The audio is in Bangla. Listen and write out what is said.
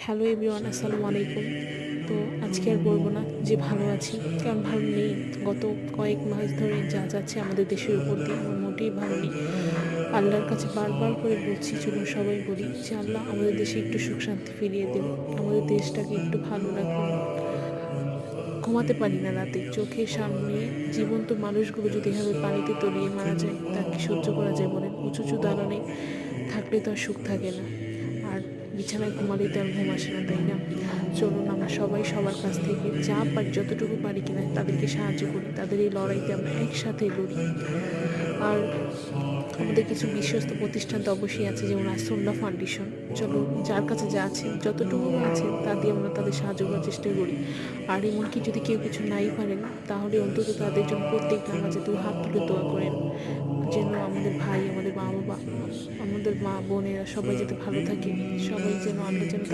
হ্যালো এভরিওয়ান, আসসালামু আলাইকুম। তো আজকে আর বলবো না যে ভালো আছি, কারণ ভালো নেই। গত কয়েক মাস ধরে যা যাচ্ছে আমাদের দেশের উপর দিয়ে আমার মোটেই ভালো নেই। আল্লাহর কাছে বারবার করে বলছি, চলুন সবাই বলি যে আল্লাহ আমাদের দেশে একটু সুখ শান্তি ফিরিয়ে দিন, আমাদের দেশটাকে একটু ভালো রাখুন। ঘুমাতে পারি না রাতে, চোখের সামনে জীবন্ত মানুষগুলো যদি এভাবে পানিতে তলিয়ে মারা যায়, তা কি সহ্য করা যায় বলেন? উঁচু উঁচু দালানে থাকলে তো আর সুখ থাকে না, আর বিছানায় ঘুমালেই তো আর ঘুম আসে না, তাই না? চলুন আমরা সবাই সবার কাছ থেকে যা পারি, যতটুকু পারি কিনা তাদেরকে সাহায্য করি, তাদের এই লড়াইতে আমরা একসাথে লড়ি। আর আমাদের কিছু বিশ্বস্ত প্রতিষ্ঠান তো অবশ্যই আছে, যেমন আসন্না ফাউন্ডেশন। চলো, যার কাছে যা আছে, যতটুকু আছে তা দিয়ে আমরা তাদের সাহায্য করার চেষ্টা করি। আর এমনকি যদি কেউ কিছু নাই পারেন, তাহলে অন্তত তাদের জন্য প্রত্যেক নামাজে দু হাত তুলে দোয়া করেন, যেন আমাদের ভাই, আমাদের মা বাবা, আমাদের মা বোনেরা সবাই যাতে ভালো থাকে, সবাই যেন, আমরা যেন